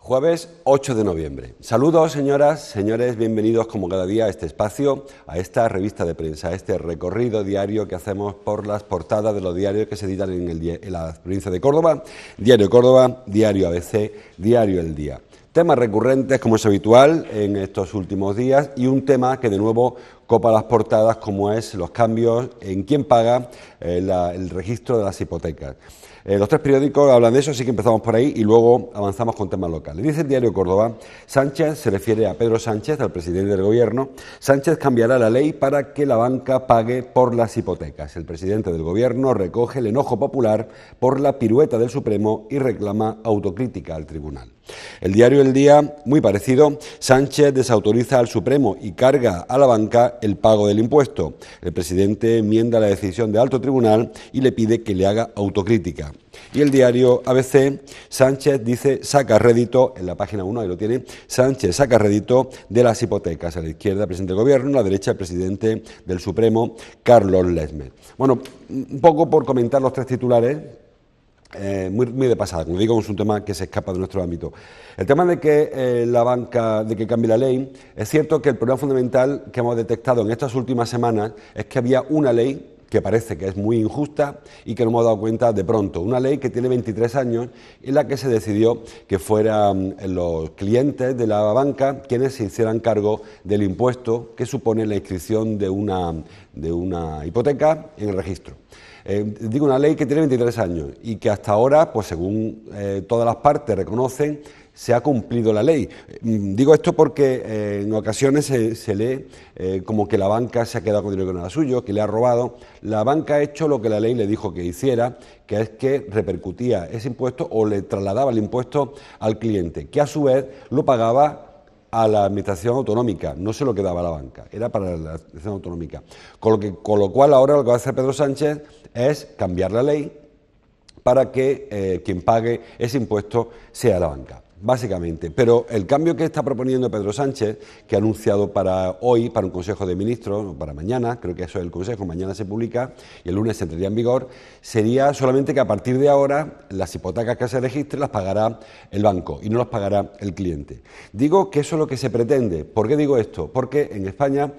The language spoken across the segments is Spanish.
Jueves 8 de noviembre. Saludos, señoras, señores, bienvenidos como cada día a este espacio, a esta revista de prensa, a este recorrido diario que hacemos por las portadas de los diarios que se editan en la provincia de Córdoba, Diario Córdoba, Diario ABC, Diario El Día. Temas recurrentes, como es habitual en estos últimos días, y un tema que de nuevo copa las portadas, como es los cambios en quién paga el registro de las hipotecas. Los tres periódicos hablan de eso, así que empezamos por ahí y luego avanzamos con temas locales. Dice el Diario Córdoba, Sánchez se refiere a Pedro Sánchez, al presidente del Gobierno. Sánchez cambiará la ley para que la banca pague por las hipotecas. El presidente del Gobierno recoge el enojo popular por la pirueta del Supremo y reclama autocrítica al tribunal. El diario El Día, muy parecido, Sánchez desautoriza al Supremo y carga a la banca el pago del impuesto. El presidente enmienda la decisión del Alto Tribunal y le pide que le haga autocrítica. Y el diario ABC, Sánchez dice, saca rédito, en la página 1, ahí lo tiene, Sánchez saca rédito de las hipotecas. A la izquierda, el presidente del Gobierno, a la derecha, el presidente del Supremo, Carlos Lesmes. Bueno, un poco por comentar los tres titulares. Muy de pasada, como digo, es un tema que se escapa de nuestro ámbito. El tema de que la banca, de que cambie la ley, es cierto que el problema fundamental que hemos detectado en estas últimas semanas es que había una ley que parece que es muy injusta y que no hemos dado cuenta de pronto. Una ley que tiene 23 años en la que se decidió que fueran los clientes de la banca quienes se hicieran cargo del impuesto que supone la inscripción de una hipoteca en el registro. Digo, una ley que tiene 23 años y que hasta ahora, pues según todas las partes reconocen, se ha cumplido la ley. Digo esto porque en ocasiones se lee como que la banca se ha quedado con dinero que no era suyo, que le ha robado. La banca ha hecho lo que la ley le dijo que hiciera, que es que repercutía ese impuesto o le trasladaba el impuesto al cliente, que a su vez lo pagaba a la administración autonómica, no se lo quedaba a la banca, era para la administración autonómica. Con lo cual ahora lo que va a hacer Pedro Sánchez es cambiar la ley para que quien pague ese impuesto sea la banca, básicamente. Pero el cambio que está proponiendo Pedro Sánchez, que ha anunciado para hoy, para un Consejo de Ministros, para mañana, creo que eso es el Consejo, mañana se publica y el lunes entraría en vigor, sería solamente que a partir de ahora las hipotecas que se registren las pagará el banco y no las pagará el cliente. Digo que eso es lo que se pretende. ¿Por qué digo esto? Porque en España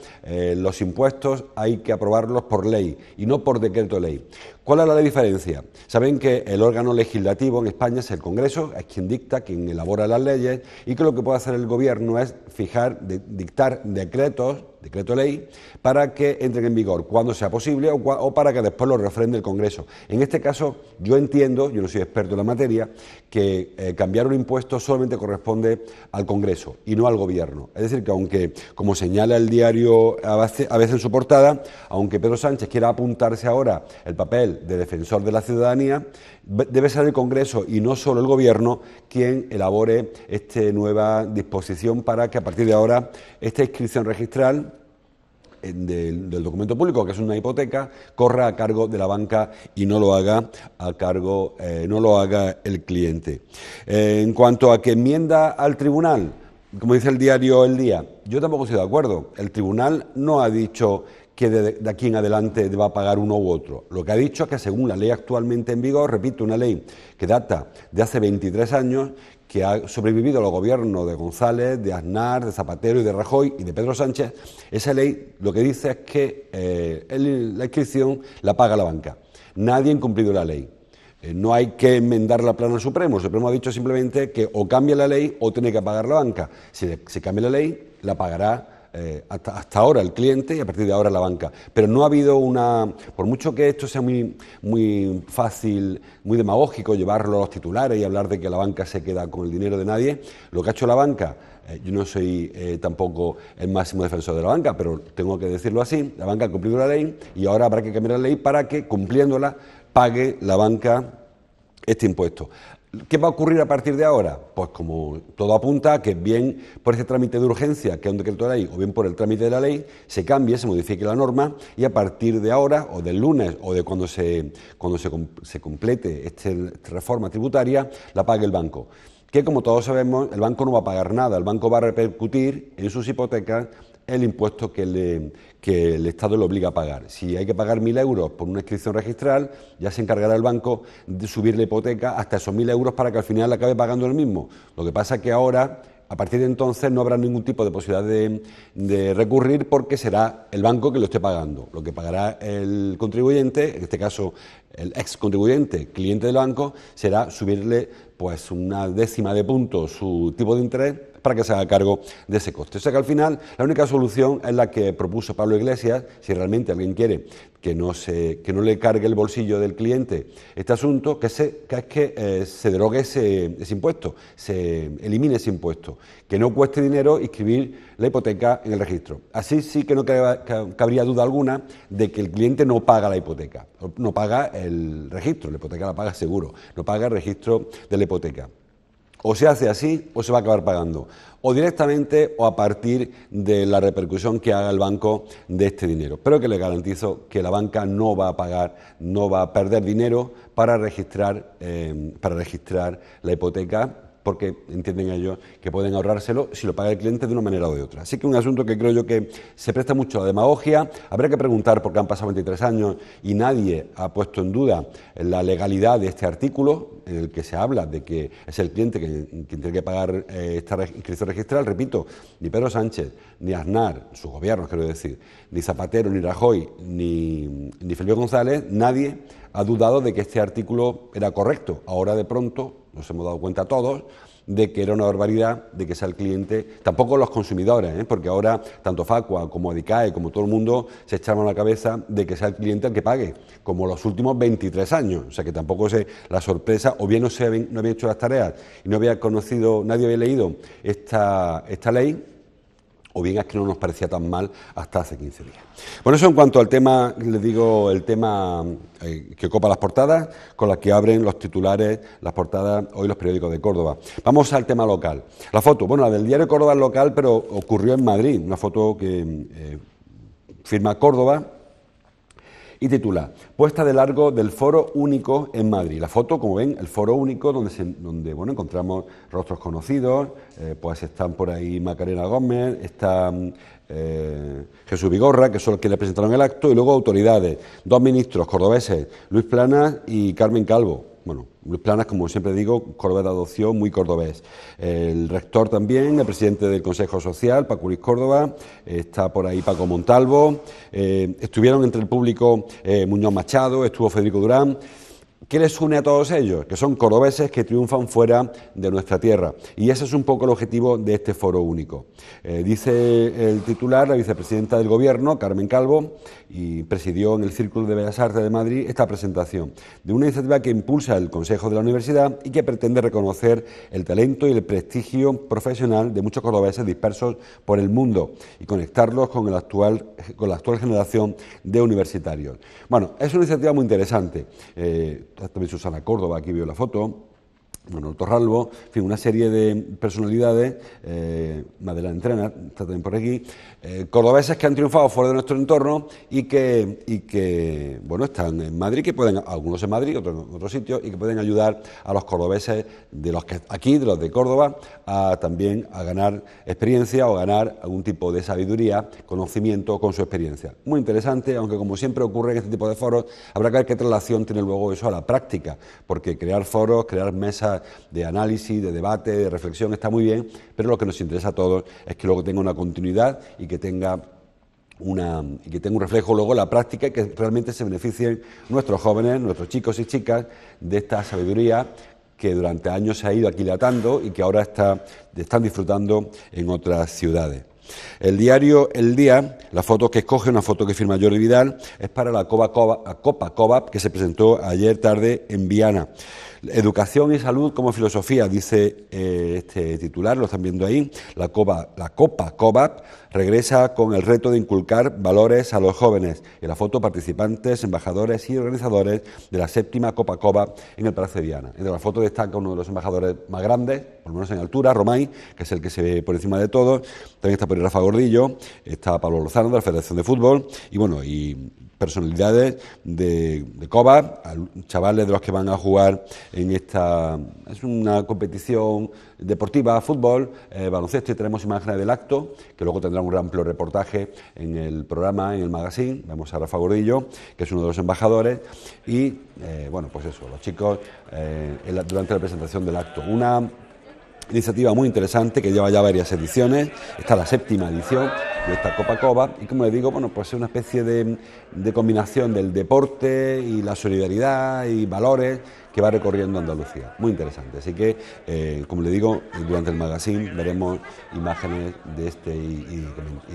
los impuestos hay que aprobarlos por ley y no por decreto ley. ¿Cuál es la diferencia? Saben que el órgano legislativo en España es el Congreso, es quien dicta, quien elabora las leyes, y que lo que puede hacer el Gobierno es dictar decreto ley, para que entren en vigor cuando sea posible o para que después lo refrende el Congreso. En este caso, yo entiendo, yo no soy experto en la materia, que cambiar un impuesto solamente corresponde al Congreso y no al Gobierno. Es decir, que aunque, como señala el diario a veces en su portada, aunque Pedro Sánchez quiera apuntarse ahora el papel de defensor de la ciudadanía, debe ser el Congreso y no solo el Gobierno quien elabore esta nueva disposición para que a partir de ahora esta inscripción registral del documento público, que es una hipoteca, corra a cargo de la banca y no lo haga el cliente. En cuanto a que enmienda al tribunal, como dice el diario El Día, yo tampoco estoy de acuerdo. El tribunal no ha dicho que de aquí en adelante va a pagar uno u otro. Lo que ha dicho es que según la ley actualmente en vigor, repito, una ley que data de hace 23 años, que ha sobrevivido a los gobiernos de González, de Aznar, de Zapatero y de Rajoy y de Pedro Sánchez, esa ley lo que dice es que la inscripción la paga la banca. Nadie ha incumplido la ley. No hay que enmendar la plana al Supremo. El Supremo ha dicho simplemente que o cambia la ley o tiene que pagar la banca. Si se cambia la ley, la pagará hasta ahora el cliente y a partir de ahora la banca. Pero no ha habido por mucho que esto sea muy fácil, muy demagógico llevarlo a los titulares y hablar de que la banca se queda con el dinero de nadie, lo que ha hecho la banca, yo no soy tampoco el máximo defensor de la banca, pero tengo que decirlo así, la banca ha cumplido la ley y ahora habrá que cambiar la ley para que, cumpliéndola, pague la banca este impuesto. ¿Qué va a ocurrir a partir de ahora? Pues como todo apunta, que bien por ese trámite de urgencia, que es un decreto de ley, o bien por el trámite de la ley, se cambie, se modifique la norma y a partir de ahora, o del lunes, o de cuando se complete esta reforma tributaria, la pague el banco. Que como todos sabemos, el banco no va a pagar nada, el banco va a repercutir en sus hipotecas el impuesto que el Estado le obliga a pagar. Si hay que pagar 1.000 euros por una inscripción registral, ya se encargará el banco de subir la hipoteca hasta esos 1.000 euros para que al final acabe pagando el mismo. Lo que pasa es que ahora, a partir de entonces, no habrá ningún tipo de posibilidad de recurrir porque será el banco que lo esté pagando. Lo que pagará el contribuyente, en este caso el ex contribuyente, cliente del banco, será subirle pues una décima de punto su tipo de interés para que se haga cargo de ese coste. O sea que al final la única solución es la que propuso Pablo Iglesias, si realmente alguien quiere que no le cargue el bolsillo del cliente este asunto, que es que se derogue ese impuesto, se elimine ese impuesto, que no cueste dinero inscribir la hipoteca en el registro. Así sí que no cabría duda alguna de que el cliente no paga la hipoteca, no paga el registro, la hipoteca la paga seguro, no paga el registro de la hipoteca. O se hace así o se va a acabar pagando, o directamente o a partir de la repercusión que haga el banco de este dinero. Pero que le garantizo que la banca no va a pagar, no va a perder dinero para registrar la hipoteca, porque entienden ellos que pueden ahorrárselo si lo paga el cliente de una manera o de otra. Así que un asunto que creo yo que se presta mucho a la demagogia. Habrá que preguntar porque han pasado 23 años y nadie ha puesto en duda la legalidad de este artículo en el que se habla de que es el cliente quien tiene que pagar esta inscripción registral. Repito, ni Pedro Sánchez, ni Aznar, sus gobiernos quiero decir, ni Zapatero, ni Rajoy, ni Felipe González, nadie ha dudado de que este artículo era correcto. Ahora de pronto nos hemos dado cuenta todos de que era una barbaridad de que sea el cliente, tampoco los consumidores, porque ahora tanto Facua como Adicae, como todo el mundo, se echaron a la cabeza de que sea el cliente el que pague, como los últimos 23 años. O sea que tampoco es la sorpresa, o bien no había hecho las tareas y no había conocido, nadie había leído esta ley, o bien es que no nos parecía tan mal hasta hace 15 días. Bueno, eso en cuanto al tema, les digo, el tema que ocupa las portadas, con las que abren los titulares, las portadas, hoy los periódicos de Córdoba. Vamos al tema local. La foto, bueno, la del diario Córdoba es local, pero ocurrió en Madrid, una foto que firma Córdoba, y titula, puesta de largo del Foro Único en Madrid. La foto, como ven, el Foro Único, donde bueno, encontramos rostros conocidos, pues están por ahí Macarena Gómez, está Jesús Vigorra, que son los que le presentaron el acto, y luego autoridades, dos ministros cordobeses, Luis Planas y Carmen Calvo. Bueno, Luis Planas, como siempre digo, cordobés de adopción, muy cordobés. El rector también, el presidente del Consejo Social, Paco Luis Córdoba, está por ahí Paco Montalvo, estuvieron entre el público Muñoz Machado, estuvo Federico Durán. ¿Qué les une a todos ellos? Que son cordobeses que triunfan fuera de nuestra tierra. Y ese es un poco el objetivo de este foro único. Dice el titular, la vicepresidenta del Gobierno, Carmen Calvo, y presidió en el Círculo de Bellas Artes de Madrid esta presentación de una iniciativa que impulsa el Consejo de la Universidad y que pretende reconocer el talento y el prestigio profesional de muchos cordobeses dispersos por el mundo y conectarlos con la actual generación de universitarios. Bueno, es una iniciativa muy interesante. También Susana Córdoba, aquí veo la foto, Manuel Torralbo, en fin, una serie de personalidades, Madeleine Entrena, está también por aquí, cordobeses que han triunfado fuera de nuestro entorno y que bueno, están en Madrid, que pueden, algunos en Madrid, otros en otros sitios, y que pueden ayudar a los cordobeses de los que aquí, de los de Córdoba, también a ganar experiencia o ganar algún tipo de sabiduría, conocimiento con su experiencia. Muy interesante, aunque como siempre ocurre en este tipo de foros, habrá que ver qué relación tiene luego eso a la práctica, porque crear foros, crear mesas de análisis, de debate, de reflexión está muy bien, pero lo que nos interesa a todos es que luego tenga una continuidad y que tenga un reflejo luego en la práctica y que realmente se beneficien nuestros jóvenes, nuestros chicos y chicas de esta sabiduría que durante años se ha ido aquilatando y que ahora están disfrutando en otras ciudades. El diario El Día, la foto que escoge, una foto que firma Jordi Vidal, es para la Copa COVAP que se presentó ayer tarde en Viana. Educación y salud como filosofía, dice este titular, lo están viendo ahí. La Copa COVAP regresa con el reto de inculcar valores a los jóvenes. En la foto, participantes, embajadores y organizadores de la 7ª Copa COVAP en el Palacio de Viana. Entre la foto destaca uno de los embajadores más grandes, por lo menos en altura, Romay, que es el que se ve por encima de todos. También está por ahí Rafa Gordillo, está Pablo Lozano de la Federación de Fútbol y bueno, y personalidades de COVAP, chavales de los que van a jugar en esta, es una competición deportiva, fútbol, baloncesto, y tenemos imágenes del acto, que luego tendrá un amplio reportaje en el programa, en el magazine. Vemos a Rafa Gordillo, que es uno de los embajadores, y bueno, pues eso, los chicos durante la presentación del acto. Una iniciativa muy interesante que lleva ya varias ediciones, está la 7ª edición de esta Copa COVAP y como les digo, bueno, pues es una especie de combinación del deporte y la solidaridad y valores que va recorriendo Andalucía, muy interesante, así que como les digo, durante el magazine veremos imágenes de este y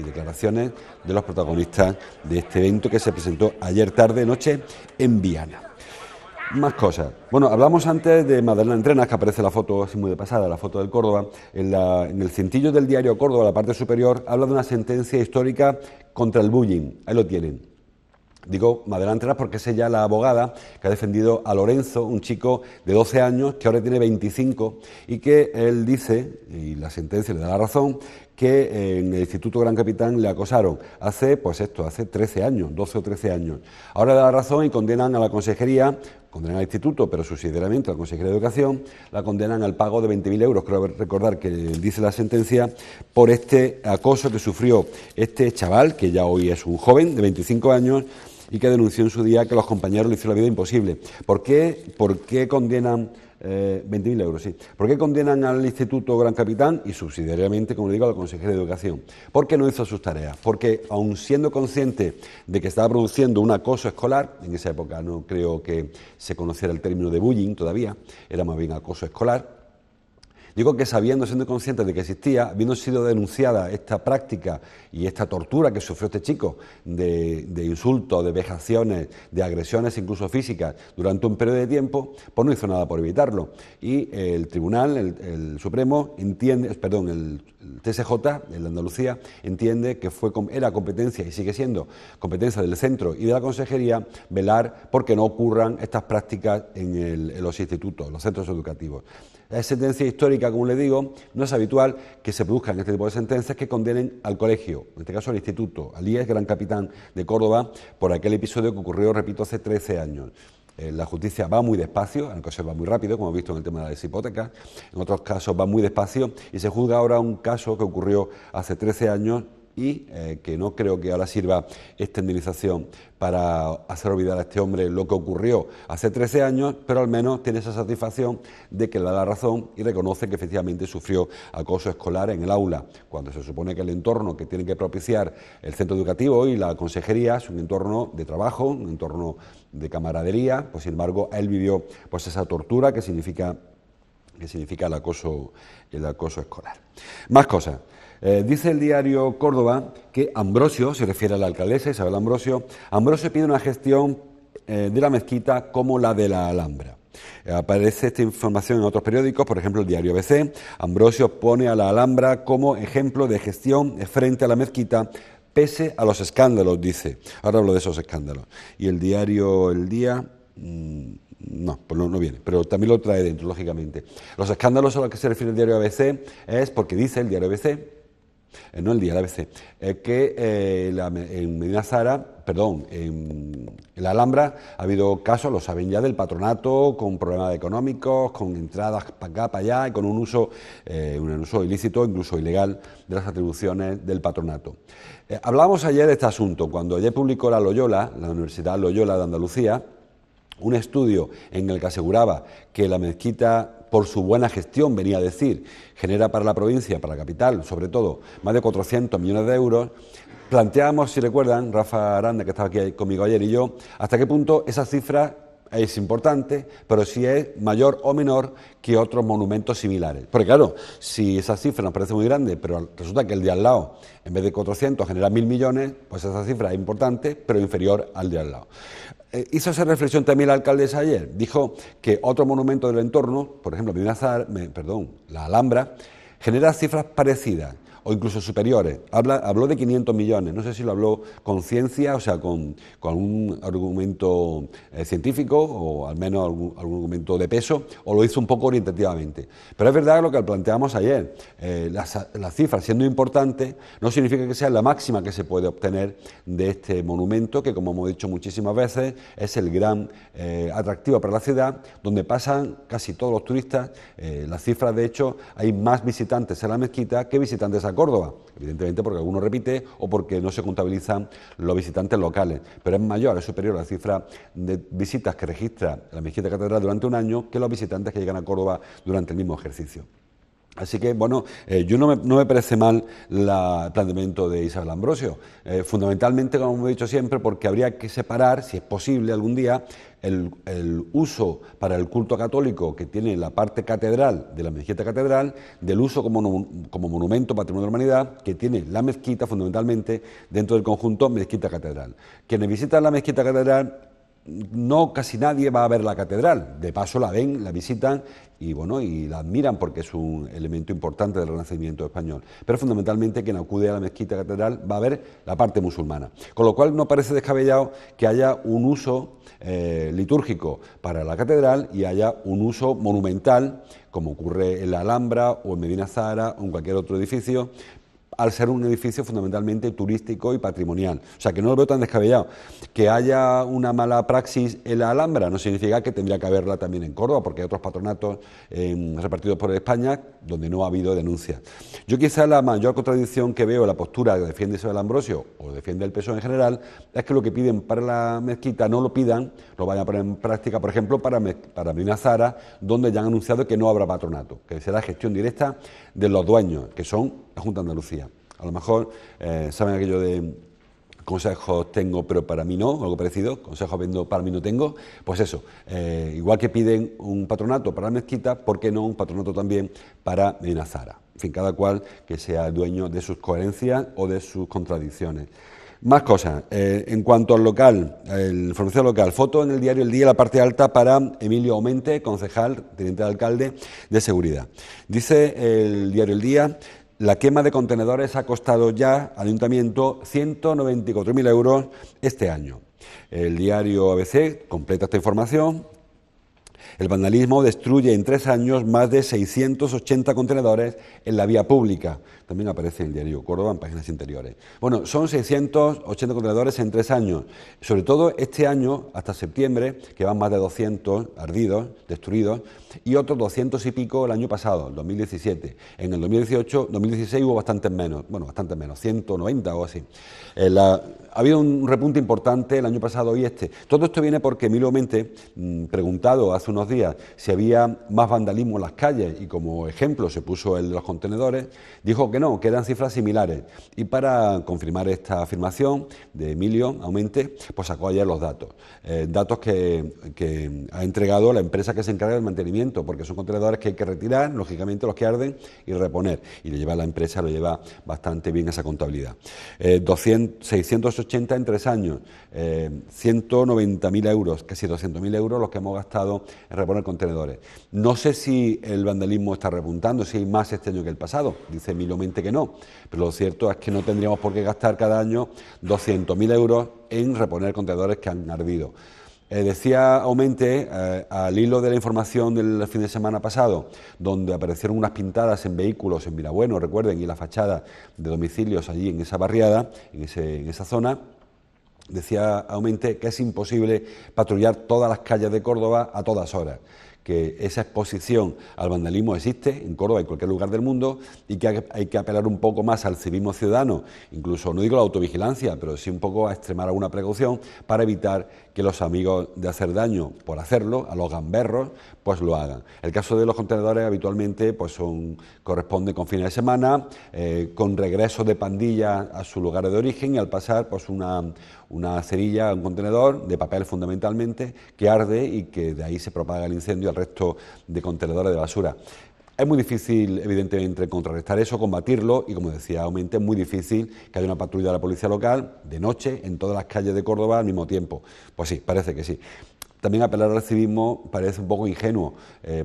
declaraciones de los protagonistas de este evento que se presentó ayer noche en Viana. Más cosas. Bueno, hablamos antes de Madalena Entrenas, que aparece la foto así muy de pasada, la foto del Córdoba. En el cintillo del diario Córdoba, la parte superior, habla de una sentencia histórica contra el bullying. Ahí lo tienen. Digo Madalena Entrenas porque es ella la abogada que ha defendido a Lorenzo, un chico de 12 años que ahora tiene 25 y que él dice, y la sentencia le da la razón, que en el Instituto Gran Capitán le acosaron hace 13 años, 12 o 13 años. Ahora le da la razón y condenan a la consejería, condenan al instituto, pero subsidiariamente a la Consejería de Educación, la condenan al pago de 20.000 euros, creo recordar que dice la sentencia, por este acoso que sufrió este chaval, que ya hoy es un joven de 25 años, y que denunció en su día que los compañeros le hicieron la vida imposible. ¿Por qué condenan 20.000 euros? Sí. ¿Por qué condenan al Instituto Gran Capitán y subsidiariamente, como le digo, a la Consejería de Educación? Porque no hizo sus tareas. Porque, aun siendo consciente de que estaba produciendo un acoso escolar, en esa época no creo que se conociera el término de bullying todavía, era más bien acoso escolar. Digo que siendo consciente de que existía, habiendo sido denunciada esta práctica y esta tortura que sufrió este chico de insultos, de vejaciones, de agresiones incluso físicas durante un periodo de tiempo, pues no hizo nada por evitarlo. Y el Tribunal, el Supremo, el TSJ, el de Andalucía, entiende que era competencia y sigue siendo competencia del centro y de la consejería velar porque no ocurran estas prácticas en los institutos, en los centros educativos. Es sentencia histórica, como le digo, no es habitual que se produzcan este tipo de sentencias que condenen al colegio, en este caso al instituto, al IES Gran Capitán de Córdoba, por aquel episodio que ocurrió, repito, hace 13 años. La justicia va muy despacio, en ocasiones va muy rápido, como hemos visto en el tema de las hipotecas, en otros casos va muy despacio y se juzga ahora un caso que ocurrió hace 13 años y que no creo que ahora sirva esta indemnización para hacer olvidar a este hombre lo que ocurrió hace 13 años, pero al menos tiene esa satisfacción de que le da la razón y reconoce que efectivamente sufrió acoso escolar en el aula, cuando se supone que el entorno que tiene que propiciar el centro educativo y la consejería es un entorno de trabajo, un entorno de camaradería, pues sin embargo él vivió pues esa tortura que significa el acoso escolar. Más cosas. Dice el diario Córdoba que Ambrosio, se refiere a la alcaldesa Isabel Ambrosio pide una gestión de la mezquita como la de la Alhambra. Aparece esta información en otros periódicos, por ejemplo el diario ABC. Ambrosio pone a la Alhambra como ejemplo de gestión frente a la mezquita, pese a los escándalos, dice. Ahora hablo de esos escándalos. Y el diario El Día... No, pues no viene, pero también lo trae dentro, lógicamente. Los escándalos a los que se refiere el diario ABC es porque dice el diario ABC, no el diario ABC, que en Medina Zara, en la Alhambra ha habido casos, lo saben ya, del patronato con problemas económicos, con entradas para acá, para allá y con un uso ilícito, incluso ilegal, de las atribuciones del patronato. Hablábamos ayer de este asunto, cuando ayer publicó la Universidad Loyola de Andalucía, un estudio en el que aseguraba que la mezquita, por su buena gestión, venía a decir, genera para la provincia, para la capital, sobre todo, más de 400 millones de euros. Planteábamos, si recuerdan, Rafa Aranda, que estaba aquí conmigo ayer, y yo, hasta qué punto esa cifra es importante, pero si es mayor o menor que otros monumentos similares. Porque claro, si esa cifra nos parece muy grande, pero resulta que el de al lado, en vez de 400, genera 1.000 millones, pues esa cifra es importante, pero inferior al de al lado. Hizo esa reflexión también la alcaldesa ayer. Dijo que otro monumento del entorno, por ejemplo, la Alhambra, genera cifras parecidas o incluso superiores. Habló de 500 millones, no sé si lo habló con ciencia, o sea, con un argumento científico o al menos algún argumento de peso, o lo hizo un poco orientativamente. Pero es verdad lo que planteamos ayer, las cifras siendo importantes no significa que sea la máxima que se puede obtener de este monumento, que como hemos dicho muchísimas veces, es el gran atractivo para la ciudad, donde pasan casi todos los turistas. Las cifras, de hecho, hay más visitantes en la mezquita que visitantes a Córdoba, evidentemente porque alguno repite o porque no se contabilizan los visitantes locales, pero es mayor, es superior a la cifra de visitas que registra la mezquita catedral durante un año que los visitantes que llegan a Córdoba durante el mismo ejercicio. Así que, bueno, yo no me parece mal el planteamiento de Isabel Ambrosio, fundamentalmente, como hemos dicho siempre, porque habría que separar, si es posible algún día, el uso para el culto católico que tiene la parte catedral de la mezquita catedral del uso como monumento patrimonio de la humanidad que tiene la mezquita fundamentalmente dentro del conjunto mezquita catedral. Quienes visitan la mezquita catedral, no casi nadie va a ver la catedral, de paso la ven, la visitan y bueno, y la admiran porque es un elemento importante del Renacimiento español, pero fundamentalmente quien acude a la mezquita catedral va a ver la parte musulmana, con lo cual no parece descabellado que haya un uso litúrgico para la catedral y haya un uso monumental, como ocurre en la Alhambra o en Medina Zahara o en cualquier otro edificio, al ser un edificio fundamentalmente turístico y patrimonial. O sea, que no lo veo tan descabellado. Que haya una mala praxis en la Alhambra no significa que tendría que haberla también en Córdoba, porque hay otros patronatos repartidos por España donde no ha habido denuncias. Yo quizá la mayor contradicción que veo en la postura que defiende Isabel Ambrosio o defiende el PSOE en general es que lo que piden para la mezquita no lo pidan, lo vayan a poner en práctica, por ejemplo, para Medina Zahara, donde ya han anunciado que no habrá patronato, que será gestión directa de los dueños, que son la Junta de Andalucía. A lo mejor saben aquello de consejos tengo pero para mí no, algo parecido, consejos vendo para mí no tengo, pues eso, igual que piden un patronato para la mezquita, ¿por qué no un patronato también para Medina Zahara? En fin, cada cual que sea el dueño de sus coherencias o de sus contradicciones. Más cosas. En cuanto al local, la información local, foto en el diario El Día, la parte alta para Emilio Aumente, concejal, teniente de alcalde de Seguridad. Dice el diario El Día: la quema de contenedores ha costado ya al Ayuntamiento 194.000 euros este año. El diario ABC completa esta información. El vandalismo destruye en 3 años más de 680 contenedores en la vía pública. También aparece en el diario Córdoba en páginas interiores. Bueno, son 680 contenedores en 3 años. Sobre todo este año, hasta septiembre, que van más de 200 ardidos, destruidos, y otros 200 y pico el año pasado, el 2017. En el 2016 hubo bastantes menos, 190 o así. Ha habido un repunte importante el año pasado y este. Todo esto viene porque Emilio Aumente, preguntado hace unos días si había más vandalismo en las calles y como ejemplo se puso el de los contenedores, dijo que no, que eran cifras similares. Y para confirmar esta afirmación de Emilio Aumente, pues sacó ayer los datos. Datos que ha entregado la empresa que se encarga del mantenimiento, porque son contenedores que hay que retirar, lógicamente los que arden, y reponer. Y la empresa lo lleva bastante bien esa contabilidad. 680 en 3 años, 190.000 euros, casi 200.000 euros los que hemos gastado en reponer contenedores. No sé si el vandalismo está repuntando, si hay más este año que el pasado, dice Emilio Aumente que no, pero lo cierto es que no tendríamos por qué gastar cada año 200.000 euros en reponer contenedores que han ardido. Decía Aumente, al hilo de la información del fin de semana pasado, donde aparecieron unas pintadas en vehículos en Mirabueno, recuerden, y la fachada de domicilios allí en esa barriada, en esa zona, decía Aumente que es imposible patrullar todas las calles de Córdoba a todas horas, que esa exposición al vandalismo existe en Córdoba y en cualquier lugar del mundo y que hay que apelar un poco más al civismo ciudadano, incluso no digo la autovigilancia, pero sí un poco a extremar alguna precaución para evitar que los amigos de hacer daño por hacerlo, a los gamberros, pues lo hagan. El caso de los contenedores habitualmente pues corresponde con fines de semana, con regreso de pandillas a su lugar de origen y al pasar pues una cerilla, un contenedor de papel fundamentalmente, que arde y que de ahí se propaga el incendio al resto de contenedores de basura. Es muy difícil, evidentemente, contrarrestar eso, combatirlo y, como decía, es muy difícil que haya una patrulla de la policía local de noche en todas las calles de Córdoba al mismo tiempo. Pues sí, parece que sí. También apelar al civismo parece un poco ingenuo,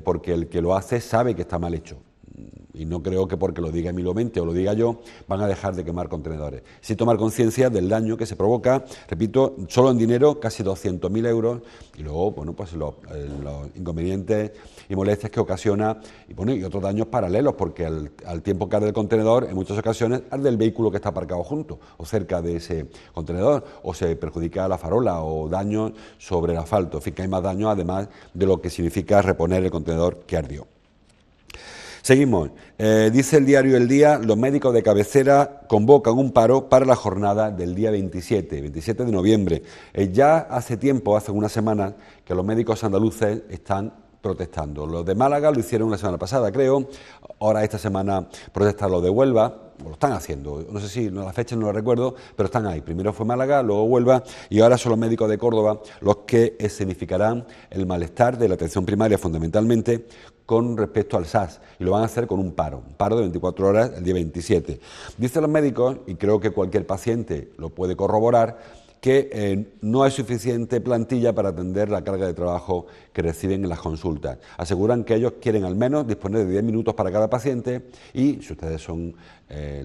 porque el que lo hace sabe que está mal hecho. Y no creo que porque lo diga Emilio o lo diga yo, van a dejar de quemar contenedores. Sí tomar conciencia del daño que se provoca, repito, solo en dinero, casi 200.000 euros, y luego, bueno, pues los inconvenientes y molestias que ocasiona, y bueno, y otros daños paralelos, porque al tiempo que arde el contenedor, en muchas ocasiones arde el vehículo que está aparcado junto o cerca de ese contenedor, o se perjudica la farola, o daños sobre el asfalto. En fin, que hay más daños además de lo que significa reponer el contenedor que ardió. Seguimos. Dice el diario El Día, los médicos de cabecera convocan un paro para la jornada del día 27 de noviembre. Ya hace tiempo, hace unas semanas, que los médicos andaluces están protestando. Los de Málaga lo hicieron la semana pasada, creo. Ahora esta semana protestan los de Huelva. Lo están haciendo, no sé si la fecha no lo recuerdo, pero están ahí. Primero fue Málaga, luego Huelva y ahora son los médicos de Córdoba los que escenificarán el malestar de la atención primaria fundamentalmente con respecto al SAS, y lo van a hacer con un paro de 24 horas el día 27. Dicen los médicos, y creo que cualquier paciente lo puede corroborar, que no hay suficiente plantilla para atender la carga de trabajo que reciben en las consultas. Aseguran que ellos quieren al menos disponer de 10 minutos para cada paciente y, si ustedes son,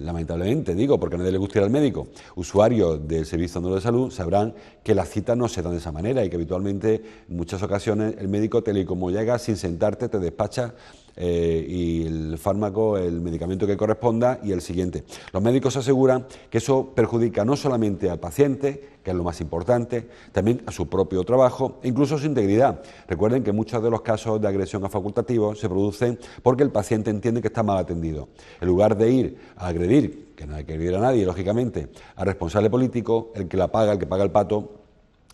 lamentablemente digo, porque a nadie le gusta ir al médico, usuarios del Servicio Andaluz de Salud, sabrán que las citas no se dan de esa manera y que habitualmente en muchas ocasiones el médico te lee como llega, sin sentarte, te despacha y el fármaco, el medicamento que corresponda y el siguiente. Los médicos aseguran que eso perjudica no solamente al paciente, que es lo más importante, también a su propio trabajo e incluso a su integridad. Recuerden que muchos de los casos de agresión a facultativos se producen porque el paciente entiende que está mal atendido. En lugar de ir a agredir, que no hay que agredir a nadie, lógicamente, al responsable político, el que paga el pato,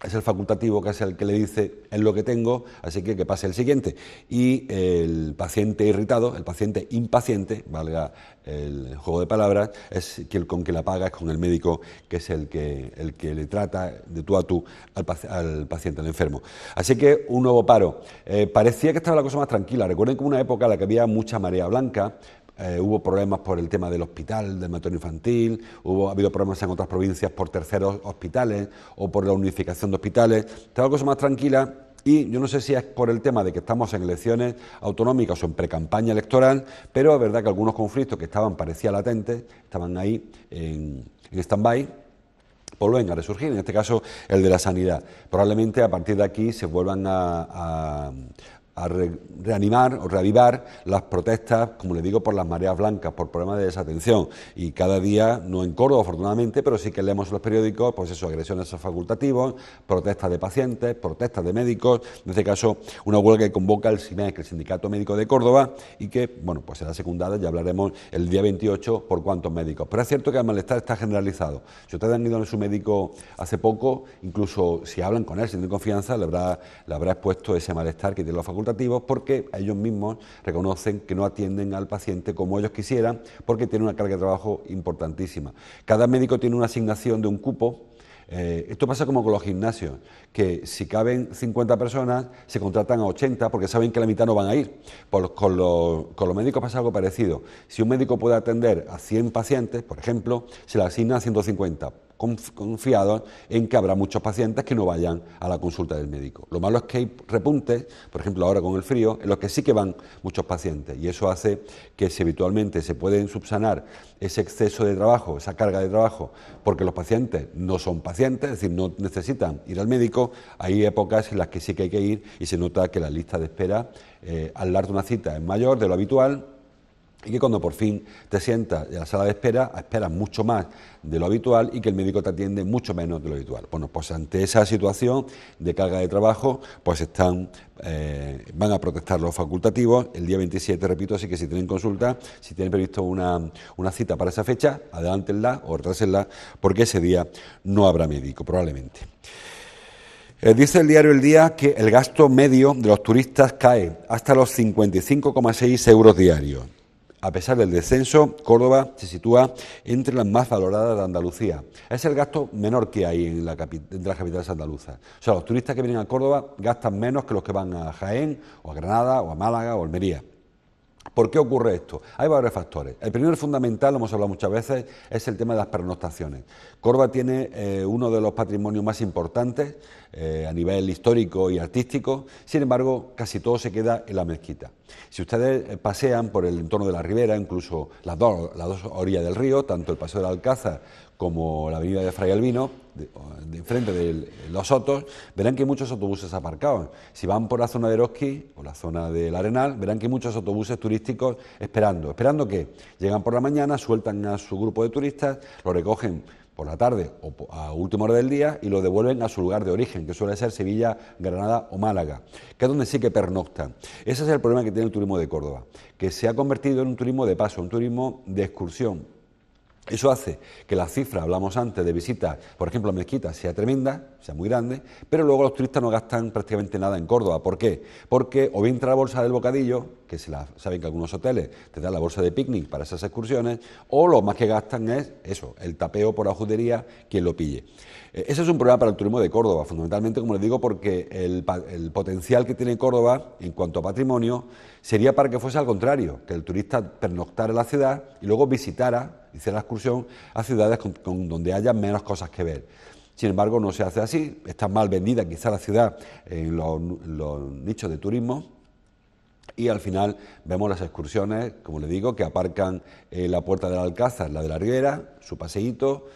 es el facultativo, que es el que le dice, es lo que tengo, así que pase el siguiente. Y el paciente irritado, el paciente impaciente, valga el juego de palabras, es que con que la paga es con el médico, que es el que le trata de tú a tú al paciente, al enfermo. Así que un nuevo paro. Parecía que estaba la cosa más tranquila. Recuerden que hubo una época en la que había mucha marea blanca. Hubo problemas por el tema del hospital, del materno infantil, ha habido problemas en otras provincias por terceros hospitales o por la unificación de hospitales. Estaba la cosa más tranquila y yo no sé si es por el tema de que estamos en elecciones autonómicas o en precampaña electoral, pero es verdad que algunos conflictos que parecía latentes, estaban ahí en stand-by, vuelven a resurgir, en este caso el de la sanidad. Probablemente a partir de aquí se vuelvan a reanimar o reavivar las protestas, como le digo, por las mareas blancas, por problemas de desatención. Y cada día, no en Córdoba afortunadamente, pero sí que leemos en los periódicos, pues eso, agresiones a facultativos, protestas de pacientes, protestas de médicos, en este caso una huelga que convoca el SIMEC, el Sindicato Médico de Córdoba, y que, bueno, pues será secundada, ya hablaremos el día 28 por cuántos médicos. Pero es cierto que el malestar está generalizado. Si ustedes han ido a su médico hace poco, incluso si hablan con él, si tienen confianza, le habrá expuesto ese malestar que tiene los facultativos, porque ellos mismos reconocen que no atienden al paciente como ellos quisieran, porque tienen una carga de trabajo importantísima. Cada médico tiene una asignación de un cupo. Esto pasa como con los gimnasios, que si caben 50 personas, se contratan a 80 porque saben que la mitad no van a ir. Con los médicos pasa algo parecido. Si un médico puede atender a 100 pacientes, por ejemplo, se le asignan 150, confiados en que habrá muchos pacientes que no vayan a la consulta del médico. Lo malo es que hay repuntes, por ejemplo ahora con el frío, en los que sí que van muchos pacientes, y eso hace que si habitualmente se pueden subsanar ese exceso de trabajo, esa carga de trabajo, porque los pacientes no son pacientes, es decir, no necesitan ir al médico, hay épocas en las que sí que hay que ir y se nota que la lista de espera al darte una cita es mayor de lo habitual, y que cuando por fin te sientas en la sala de espera, esperas mucho más de lo habitual y que el médico te atiende mucho menos de lo habitual. Bueno, pues ante esa situación de carga de trabajo, pues van a protestar los facultativos el día 27, repito, así que si tienen consulta, si tienen previsto una cita para esa fecha, adelántenla o retrásenla, porque ese día no habrá médico, probablemente. Dice el diario El Día que el gasto medio de los turistas cae hasta los 55,6 euros diarios. A pesar del descenso, Córdoba se sitúa entre las más valoradas de Andalucía. Es el gasto menor que hay entre las capitales andaluzas. O sea, los turistas que vienen a Córdoba gastan menos que los que van a Jaén, o a Granada, o a Málaga, o a Almería. ¿Por qué ocurre esto? Hay varios factores. El primero fundamental, lo hemos hablado muchas veces, es el tema de las pernoctaciones. Córdoba tiene uno de los patrimonios más importantes a nivel histórico y artístico, sin embargo, casi todo se queda en la mezquita. Si ustedes pasean por el entorno de la ribera, incluso las dos orillas del río, tanto el Paseo del Alcázar como la avenida de Fray Albino, de frente de Los Sotos, verán que hay muchos autobuses aparcados. Si van por la zona de Eroski o la zona del Arenal, verán que hay muchos autobuses turísticos esperando. ¿Esperando qué? Llegan por la mañana, sueltan a su grupo de turistas, lo recogen por la tarde o a última hora del día y lo devuelven a su lugar de origen, que suele ser Sevilla, Granada o Málaga, que es donde sí que pernoctan. Ese es el problema que tiene el turismo de Córdoba, que se ha convertido en un turismo de paso, un turismo de excursión. Eso hace que la cifra, hablamos antes, de visitas, por ejemplo, a mezquita, sea tremenda, sea muy grande, pero luego los turistas no gastan prácticamente nada en Córdoba. ¿Por qué? Porque o bien entra la bolsa del bocadillo, que saben que algunos hoteles te dan la bolsa de picnic para esas excursiones, o lo más que gastan es eso, el tapeo por la judería, quien lo pille. Ese es un problema para el turismo de Córdoba, fundamentalmente, como les digo, porque el potencial que tiene Córdoba en cuanto a patrimonio sería para que fuese al contrario, que el turista pernoctara en la ciudad y luego visitara, hiciera la excursión a ciudades donde haya menos cosas que ver. Sin embargo, no se hace así, está mal vendida quizá la ciudad en los nichos de turismo, y al final vemos las excursiones, como les digo, que aparcan la Puerta del Alcázar, la de la Ribera, su paseíto,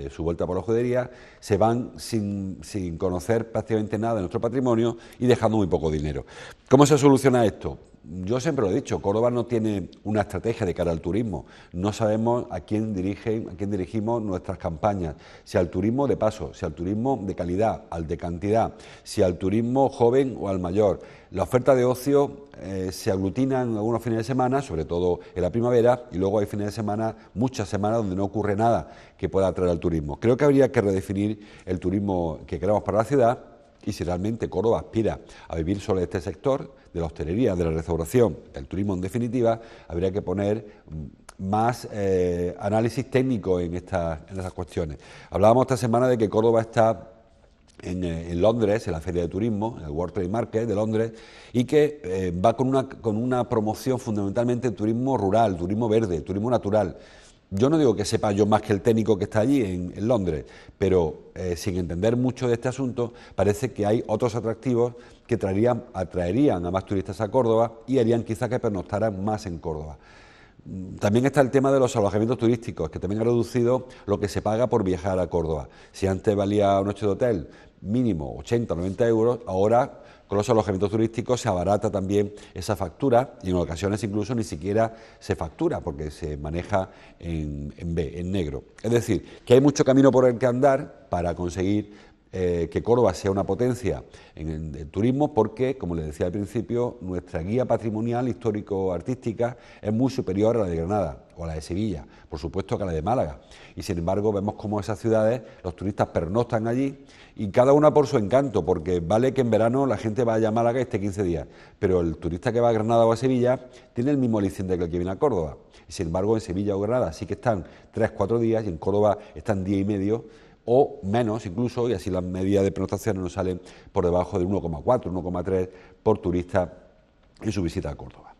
su vuelta por la judería, se van sin conocer prácticamente nada de nuestro patrimonio y dejando muy poco dinero. ¿Cómo se soluciona esto? Yo siempre lo he dicho, Córdoba no tiene una estrategia de cara al turismo, no sabemos a quién dirigimos nuestras campañas, si al turismo de paso, si al turismo de calidad, al de cantidad, si al turismo joven o al mayor. La oferta de ocio se aglutina en algunos fines de semana, sobre todo en la primavera, y luego hay fines de semana, muchas semanas, donde no ocurre nada que pueda atraer al turismo. Creo que habría que redefinir el turismo que queremos para la ciudad, y si realmente Córdoba aspira a vivir solo de este sector, de la hostelería, de la restauración, del turismo en definitiva, habría que poner más análisis técnico en estas cuestiones. Hablábamos esta semana de que Córdoba está en Londres, en la Feria de Turismo, en el World Trade Market de Londres, y que va con una promoción fundamentalmente de turismo rural, turismo verde, turismo natural. Yo no digo que sepa yo más que el técnico que está allí en Londres, pero sin entender mucho de este asunto, parece que hay otros atractivos que atraerían a más turistas a Córdoba y harían quizá que pernoctaran más en Córdoba. También está el tema de los alojamientos turísticos, que también ha reducido lo que se paga por viajar a Córdoba. Si antes valía una noche de hotel mínimo 80 o 90 euros, ahora con los alojamientos turísticos se abarata también esa factura y en ocasiones incluso ni siquiera se factura porque se maneja en negro. Es decir, que hay mucho camino por el que andar para conseguir que Córdoba sea una potencia en el turismo porque, como les decía al principio, nuestra guía patrimonial histórico-artística es muy superior a la de Granada o a la de Sevilla, por supuesto que a la de Málaga. Y sin embargo vemos cómo esas ciudades, los turistas pernoctan allí y cada una por su encanto, porque vale que en verano la gente vaya a Málaga y esté 15 días, pero el turista que va a Granada o a Sevilla tiene el mismo aliciente que el que viene a Córdoba. Y sin embargo en Sevilla o Granada sí que están 3-4 días y en Córdoba están día y medio, o menos incluso, y así las medidas de pernoctación nos salen por debajo de 1,4, 1,3 por turista en su visita a Córdoba.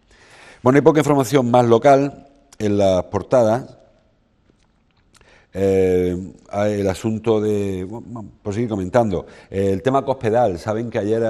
Bueno, hay poca información más local en las portadas. El asunto de, bueno, por seguir comentando, el tema Cospedal. Saben que ayer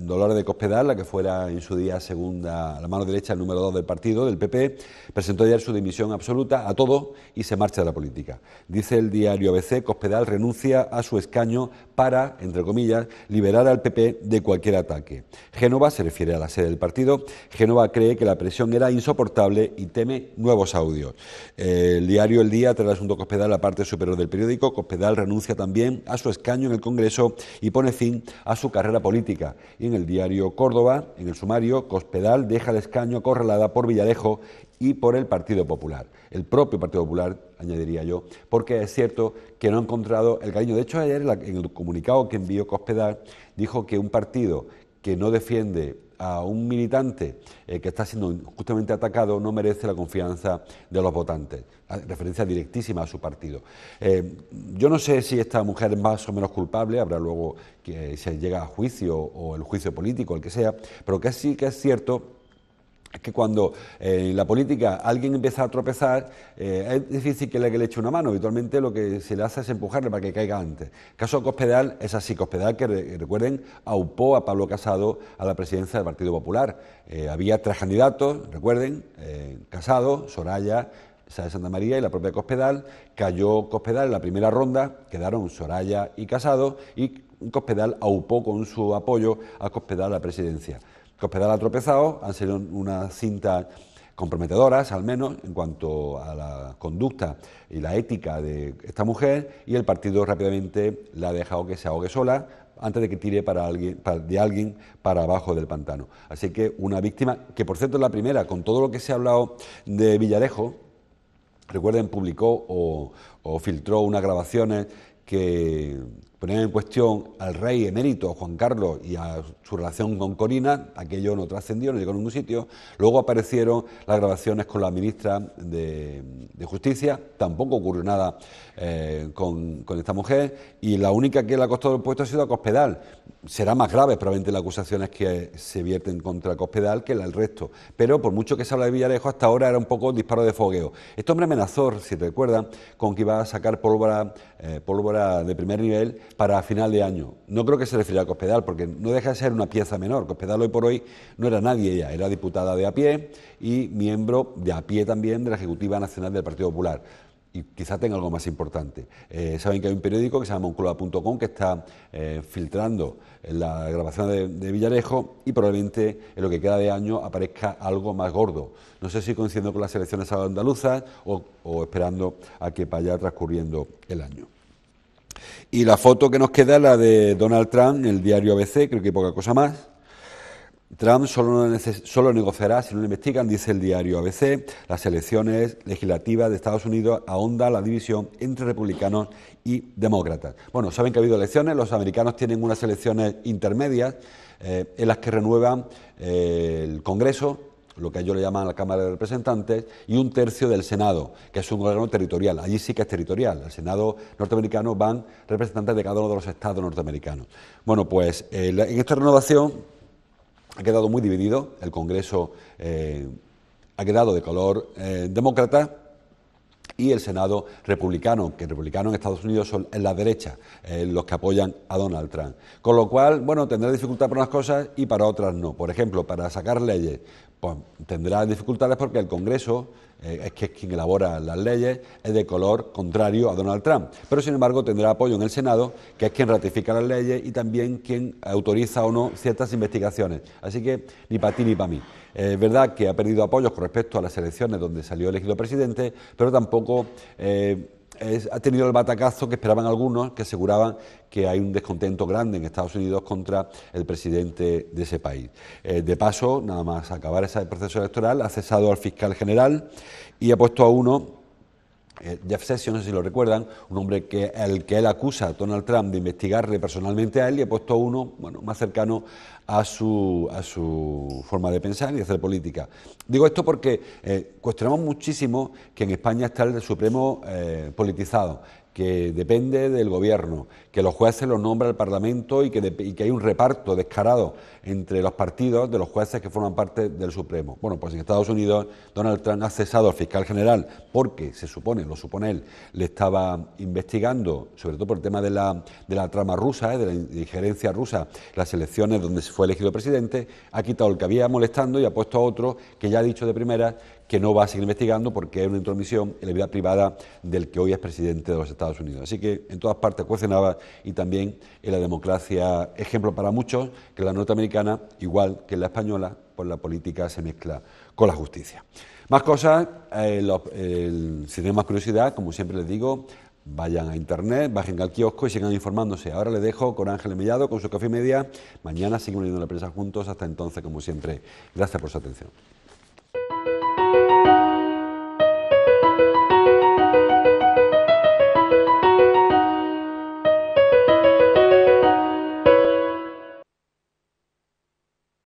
Dolores de Cospedal, la que fuera en su día segunda, la mano derecha, el número 2 del partido, del PP, presentó ayer su dimisión absoluta a todo y se marcha de la política. Dice el diario ABC, Cospedal renuncia a su escaño para, entre comillas, liberar al PP de cualquier ataque. Génova, se refiere a la sede del partido, Génova cree que la presión era insoportable y teme nuevos audios. El diario El Día trae el asunto Cospedal, la parte superior del periódico. Cospedal renuncia también a su escaño en el Congreso y pone fin a su carrera política. Y en el diario Córdoba, en el sumario, Cospedal deja el escaño acorralada por Villarejo y por el Partido Popular. El propio Partido Popular, añadiría yo, porque es cierto que no ha encontrado el cariño. De hecho, ayer en el comunicado que envió Cospedal dijo que un partido que no defiende a un militante que está siendo justamente atacado no merece la confianza de los votantes. Referencia directísima a su partido. Yo no sé si esta mujer es más o menos culpable, habrá luego que se llega a juicio o el juicio político, el que sea, pero que sí que es cierto Es que cuando en la política alguien empieza a tropezar, es difícil que le eche una mano. Habitualmente lo que se le hace es empujarle para que caiga antes. El caso de Cospedal es así. Cospedal, que recuerden, aupó a Pablo Casado a la presidencia del Partido Popular. Había 3 candidatos, recuerden, Casado, Soraya, Isabel Santa María y la propia Cospedal. Cayó Cospedal en la primera ronda, quedaron Soraya y Casado, y Cospedal aupó con su apoyo a Cospedal a la presidencia. Cospedal ha tropezado, han sido unas cintas comprometedoras, al menos, en cuanto a la conducta y la ética de esta mujer, y el partido rápidamente la ha dejado que se ahogue sola antes de que tire de alguien para abajo del pantano. Así que una víctima, que por cierto es la primera, con todo lo que se ha hablado de Villarejo, recuerden, publicó o filtró unas grabaciones que ponían en cuestión al rey emérito Juan Carlos y a su relación con Corina. Aquello no trascendió, no llegó a ningún sitio. Luego aparecieron las grabaciones con la ministra de Justicia, tampoco ocurrió nada con esta mujer, y la única que le ha costado el puesto ha sido a Cospedal. Será más grave probablemente las acusaciones que se vierten contra Cospedal que el resto, pero por mucho que se habla de Villarejo, hasta ahora era un poco disparo de fogueo. Este hombre amenazó, si recuerdan, con que iba a sacar pólvora de primer nivel para final de año. No creo que se refiera a Cospedal, porque no deja de ser una pieza menor. Cospedal hoy por hoy no era nadie, ella era diputada de a pie y miembro de a pie también de la Ejecutiva Nacional del Partido Popular. Y quizá tenga algo más importante. Saben que hay un periódico que se llama Moncloa.com que está filtrando la grabación de Villarejo, y probablemente en lo que queda de año aparezca algo más gordo. No sé si coincidiendo con las elecciones andaluzas o esperando a que vaya transcurriendo el año. Y la foto que nos queda es la de Donald Trump en el diario ABC, creo que hay poca cosa más. Trump solo negociará si no lo investigan, dice el diario ABC. Las elecciones legislativas de Estados Unidos ahonda la división entre republicanos y demócratas. Bueno, saben que ha habido elecciones, los americanos tienen unas elecciones intermedias en las que renuevan el Congreso, lo que ellos le llaman la Cámara de Representantes, y 1/3 del Senado, que es un órgano territorial. Allí sí que es territorial. Al Senado norteamericano van representantes de cada uno de los estados norteamericanos. Bueno, pues en esta renovación ha quedado muy dividido. El Congreso ha quedado de color demócrata, y el Senado republicano, que republicanos en Estados Unidos son en la derecha, los que apoyan a Donald Trump. Con lo cual, bueno, tendrá dificultad para unas cosas y para otras no. Por ejemplo, para sacar leyes, pues tendrá dificultades porque el Congreso, es quien elabora las leyes, es de color contrario a Donald Trump. Pero, sin embargo, tendrá apoyo en el Senado, que es quien ratifica las leyes y también quien autoriza o no ciertas investigaciones. Así que ni para ti ni para mí. Es verdad que ha perdido apoyos con respecto a las elecciones donde salió elegido presidente, pero tampoco ha tenido el batacazo que esperaban algunos, que aseguraban que hay un descontento grande en Estados Unidos contra el presidente de ese país. De paso, nada más acabar ese proceso electoral, ha cesado al fiscal general y ha puesto a uno, Jeff Sessions, no sé si lo recuerdan, un hombre que él acusa a Donald Trump de investigarle personalmente a él, y ha puesto a uno, bueno, más cercano a su forma de pensar y de hacer política. Digo esto porque cuestionamos muchísimo que en España está el Supremo politizado, que depende del gobierno, que los jueces los nombra el Parlamento y que hay un reparto descarado entre los partidos de los jueces que forman parte del Supremo. Bueno, pues en Estados Unidos Donald Trump ha cesado al fiscal general porque lo supone él, le estaba investigando, sobre todo por el tema de la trama rusa, de la injerencia rusa, las elecciones donde se fue elegido presidente. Ha quitado el que había molestando y ha puesto a otro que ya ha dicho de primera que no va a seguir investigando porque es una intromisión en la vida privada del que hoy es presidente de los Estados Unidos. Así que en todas partes cuecen habas, y también en la democracia, ejemplo para muchos, que la norteamericana, igual que en la española, pues la política se mezcla con la justicia. Más cosas, si tienen más curiosidad, como siempre les digo, vayan a internet, bajen al kiosco y sigan informándose. Ahora les dejo con Ángeles Mellado, con su Café y Media. Mañana seguimos leyendo la prensa juntos. Hasta entonces, como siempre, gracias por su atención.